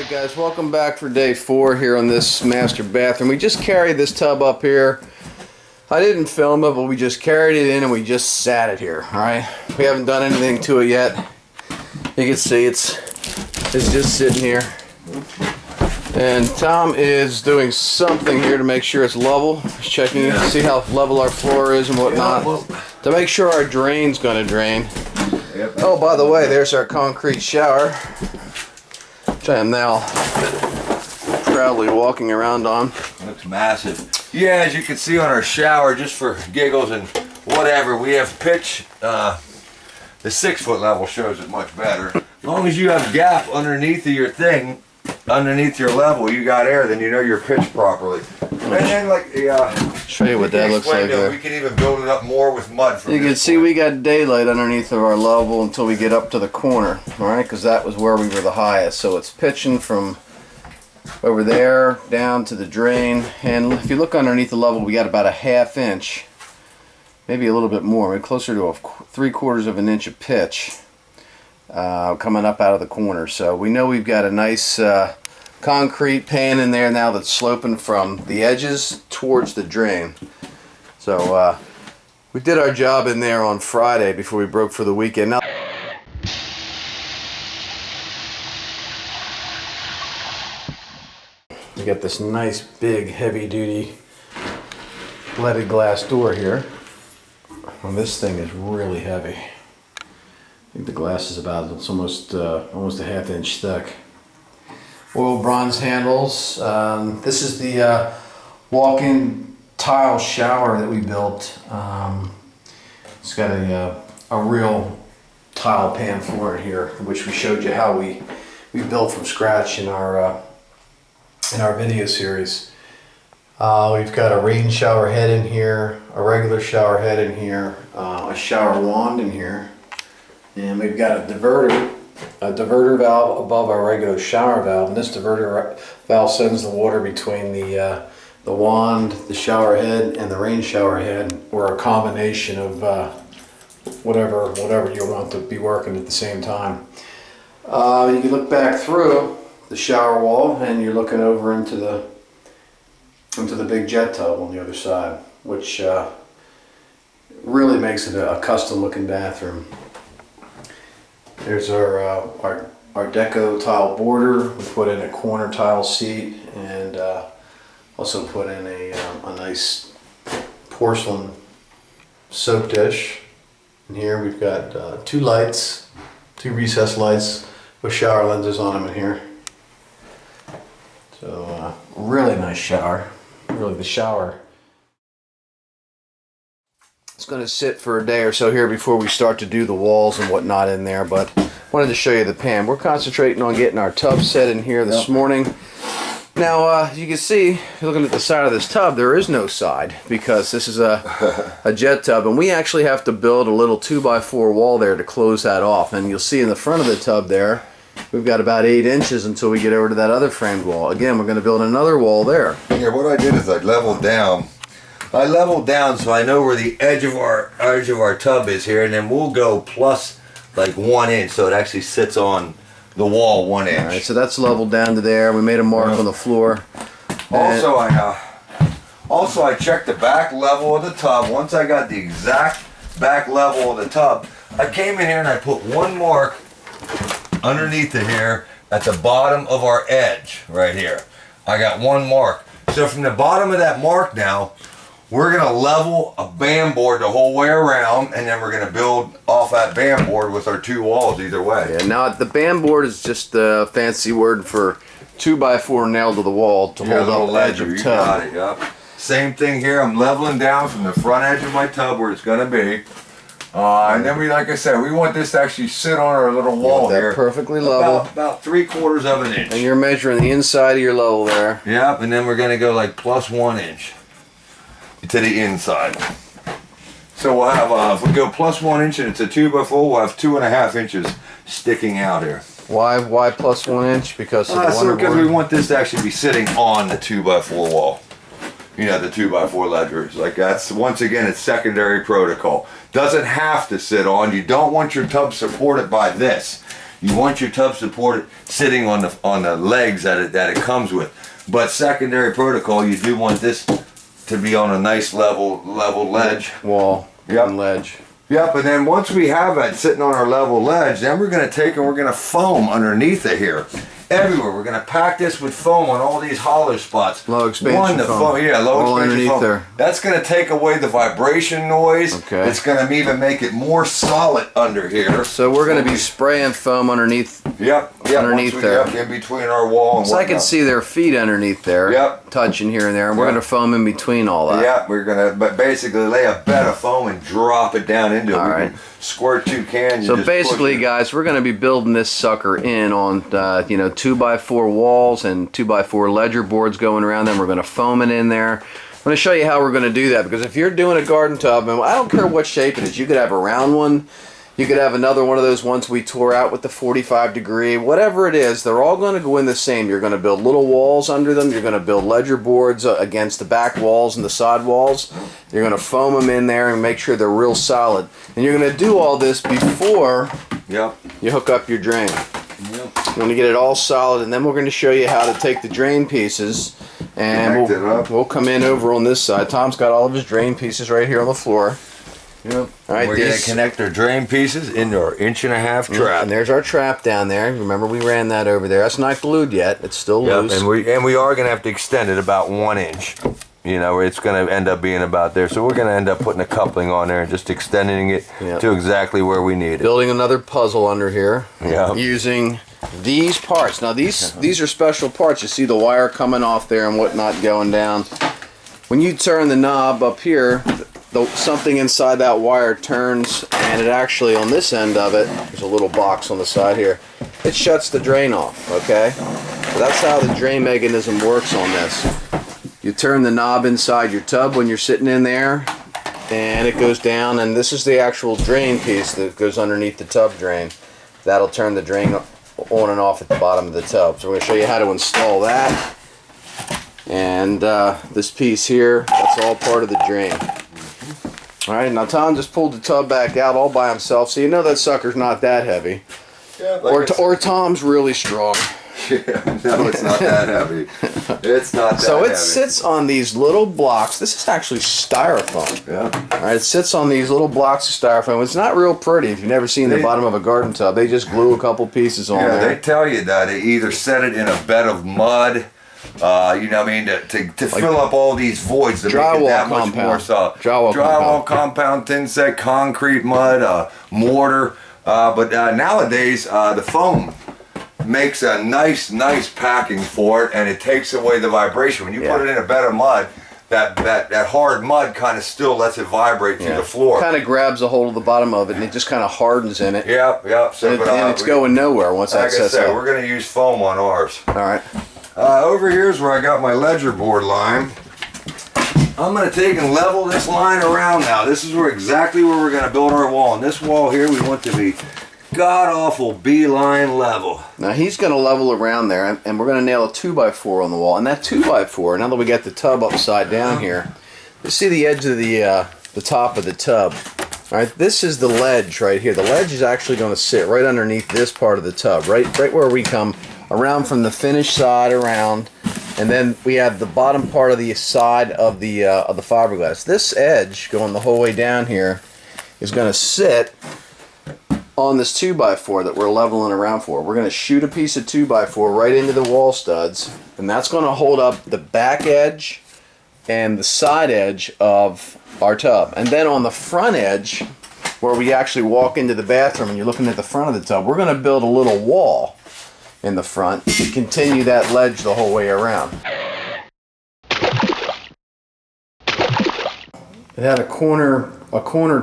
Alright guys, welcome back for day 4 here on this master bathroom. We just carried this tub up here. I didn't film it, but we just carried it in and we just sat it here. Alright, we haven't done anything to it yet. You can see it's just sitting here. And Tom is doing something here to make sure it's level. He's checking to see how level our floor is and whatnot. To make sure our drain's going to drain. Oh, by the way, there's our concrete shower, which I am now proudly walking around on. Looks massive. Yeah, as you can see on our shower, just for giggles and whatever, we have pitch. The 6-foot level shows it much better. As long as you have gap underneath of your thing, underneath your level, you got air, then you know you're pitched properly. And then like show you what that looks like there. We can even build it up more with mud from You can see we got daylight underneath of our level until we get up to the corner, alright, because that was where we were the highest. So it's pitching from over there down to the drain, and if you look underneath the level, we got about a ½ inch, maybe a little bit more, maybe closer to a 3/4 of an inch of pitch coming up out of the corner. So we know we've got a nice concrete pan in there now that's sloping from the edges towards the drain. So we did our job in there on Friday before we broke for the weekend. Now we got this nice big heavy duty leaded glass door here. Well, this thing is really heavy. I think the glass is it's almost a ½ inch thick. Oil bronze handles. This is the walk-in tile shower that we built. It's got a real tile pan floor in here, which we showed you how we built from scratch in our video series. We've got a rain shower head in here, a regular shower head in here, a shower wand in here, and we've got a diverter valve above our regular shower valve, and this diverter valve sends the water between the wand, the shower head, and the rain shower head, or a combination of whatever you want to be working at the same time. You can look back through the shower wall, and you're looking over into the big jet tub on the other side, which really makes it a custom looking bathroom. There's our deco tile border. We put in a corner tile seat, and also put in a nice porcelain soap dish. And here we've got 2 lights, 2 recessed lights with shower lenses on them in here. So really nice shower. Really, the shower. It's going to sit for a day or so here before we start to do the walls and whatnot in there, but wanted to show you the pan. We're concentrating on getting our tub set in here this morning. Now, as you can see, looking at the side of this tub, there is no side because this is a jet tub, and we actually have to build a little 2x4 wall there to close that off. And you'll see in the front of the tub there, we've got about 8 inches until we get over to that other framed wall. Again, we're going to build another wall there. Yeah, what I did is I leveled down. I leveled down so I know where the edge of our tub is here, and then we'll go plus like 1 inch, so it actually sits on the wall 1 inch. All right, so that's leveled down to there. We made a mark on the floor. Also, I checked the back level of the tub. Once I got the exact back level of the tub, I came in here and I put 1 mark underneath it here at the bottom of our edge right here. I got 1 mark. So from the bottom of that mark now, we're going to level a band board the whole way around, and then we're going to build off that band board with our 2 walls either way. Yeah, now the band board is just a fancy word for 2x4 nailed to the wall to hold up the edge of tub. Got it, yep. Same thing here. I'm leveling down from the front edge of my tub where it's going to be. And then like I said, we want this to actually sit on our little wall here. Perfectly level. About 3/4 of an inch. And you're measuring the inside of your level there. Yep, and then we're going to go like plus 1 inch to the inside. So we'll have, if we go plus 1 inch and it's a 2x4, we'll have 2.5 inches sticking out here. Why plus 1 inch? Because because we want this to actually be sitting on the 2x4 wall. You know, the 2x4 ledgers. Like that's, once again, it's secondary protocol. Doesn't have to sit on. You don't want your tub supported by this. You want your tub support sitting on the legs that it comes with. But secondary protocol, you do want this to be on a nice level ledge. Wall. Yep. And ledge. Yep, and then once we have it sitting on our level ledge, then we're going to take and we're going to foam underneath it here. Everywhere. We're going to pack this with foam on all these hollow spots. Low expansion foam. Yeah, low all expansion underneath foam. there. That's going to take away the vibration noise. Okay. It's going to even make it more solid under here. So we're going to be spraying foam underneath. Yep. Underneath there. In between our wall and So I can see their feet underneath there. Yep. Touching here and there. And we're Yep. going to foam in between all that. Yeah, we're gonna, but basically lay a bed of foam and drop it down into it. All We right. can squirt 2 cans. So basically, guys, we're going to be building this sucker in on, 2x4 walls and 2x4 ledger boards going around them. We're going to foam it in there. I'm going to show you how we're going to do that, because if you're doing a garden tub, and I don't care what shape it is, you could have a round one, you could have another one of those ones we tore out with the 45 degree, whatever it is, they're all going to go in the same. You're going to build little walls under them. You're going to build ledger boards against the back walls and the side walls. You're going to foam them in there and make sure they're real solid. And you're going to do all this before Yep. you hook up your drain. Yep. You want to get it all solid, and then we're going to show you how to take the drain pieces, and Connect it up. we'll come in over on this side. Tom's got all of his drain pieces right here on the floor. Yep. All right, We're gonna connect our drain pieces into our 1.5 inch trap. And there's our trap down there. Remember, we ran that over there. That's not glued yet. It's still Yep. loose. And we are gonna have to extend it about 1 inch. It's gonna end up being about there. So we're gonna end up putting a coupling on there and just extending it Yep. to exactly where we need it. Building another puzzle under here. Yeah. Using these parts. Now these are special parts. You see the wire coming off there and whatnot going down. When you turn the knob up here, something inside that wire turns, and it actually, on this end of it, there's a little box on the side here, it shuts the drain off, okay? So that's how the drain mechanism works on this. You turn the knob inside your tub when you're sitting in there, and it goes down, and this is the actual drain piece that goes underneath the tub drain. That'll turn the drain on and off at the bottom of the tub. So we're going to show you how to install that. And this piece here, that's all part of the drain. Alright, now Tom just pulled the tub back out all by himself, so you know that sucker's not that heavy. Yeah, Or Tom's really strong. Yeah, no, it's not that heavy. It's not that So it heavy. sits on these little blocks. This is actually styrofoam. Yeah. Alright, it sits on these little blocks of styrofoam. It's not real pretty. If you've never seen the bottom of a garden tub, they just glue a couple pieces on Yeah, there. they tell you that they either set it in a bed of mud, to fill up all these voids to make it Drywall that much compound. more solid. Drywall compound, thin set, concrete, mud, mortar. But nowadays, the foam makes a nice packing for it, and it takes away the vibration. When you put it in a bed of mud, that hard mud kind of still lets it vibrate through the floor. Kind of grabs a hold of the bottom of it, and it just kind of hardens in it. Yeah. So, And it's going nowhere once that like I sets said, up. we're going to use foam on ours. All right. Over here's where I got my ledger board line. I'm going to take and level this line around now. This is exactly where we're going to build our wall. And this wall here we want to be god-awful beeline level. Now he's going to level around there, and we're going to nail a 2x4 on the wall. And that 2x4, now that we got the tub upside down here, you see the edge of the top of the tub. All right, this is the ledge right here. The ledge is actually going to sit right underneath this part of the tub, right where we come around from the finished side around, and then we have the bottom part of the side of the fiberglass. This edge going the whole way down here is going to sit on this 2x4 that we're leveling around for. We're going to shoot a piece of 2x4 right into the wall studs, and that's going to hold up the back edge and the side edge of our tub. And then on the front edge, where we actually walk into the bathroom and you're looking at the front of the tub, we're going to build a little wall in the front to continue that ledge the whole way around. It had a corner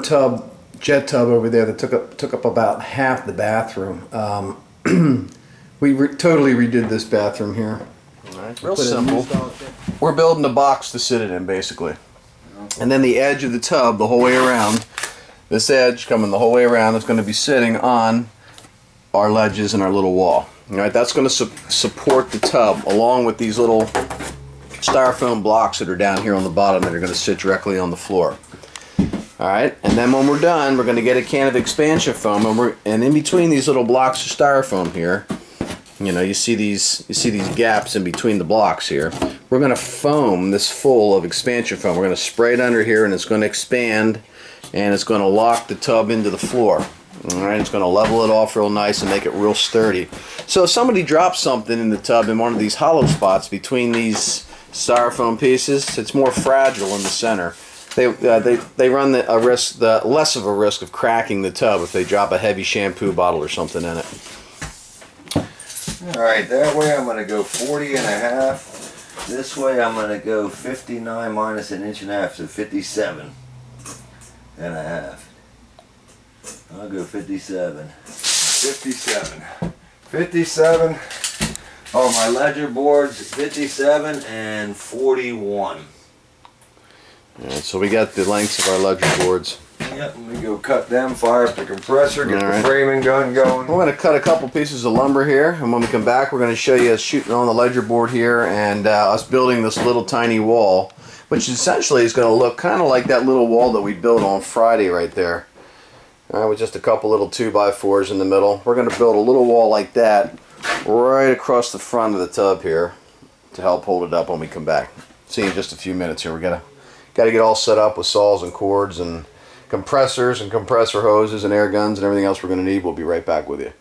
tub, jet tub over there that took up about half the bathroom. We totally redid this bathroom here. Real simple. We're building a box to sit it in, basically. And then the edge of the tub, the whole way around, this edge coming the whole way around, is going to be sitting on our ledges and our little wall. All right, that's going to support the tub along with these little styrofoam blocks that are down here on the bottom that are going to sit directly on the floor. All right, and then when we're done, we're going to get a can of expansion foam, and in between these little blocks of styrofoam here, you know, you see these gaps in between the blocks here. We're going to foam this full of expansion foam. We're going to spray it under here, and it's going to expand, and it's going to lock the tub into the floor. All right, it's going to level it off real nice and make it real sturdy. So if somebody drops something in the tub in one of these hollow spots between these styrofoam pieces, it's more fragile in the center. They run the less of a risk of cracking the tub if they drop a heavy shampoo bottle or something in it. All right, that way I'm going to go 40 and a half. This way I'm going to go 59 minus an inch and a half, so 57 and a half. I'll go 57. 57. 57. Oh, my ledger boards, 57 and 41. Alright, so we got the lengths of our ledger boards. Yep, let me go cut them, fire up the compressor, get All right. the framing gun going. We're going to cut a couple pieces of lumber here, and when we come back, we're going to show you us shooting on the ledger board here and us building this little tiny wall, which essentially is going to look kind of like that little wall that we built on Friday right there. All right, with just a couple little 2x4s in the middle. We're going to build a little wall like that right across the front of the tub here to help hold it up when we come back. See you in just a few minutes here. We got to get all set up with saws and cords and compressors and compressor hoses and air guns and everything else we're going to need. We'll be right back with you.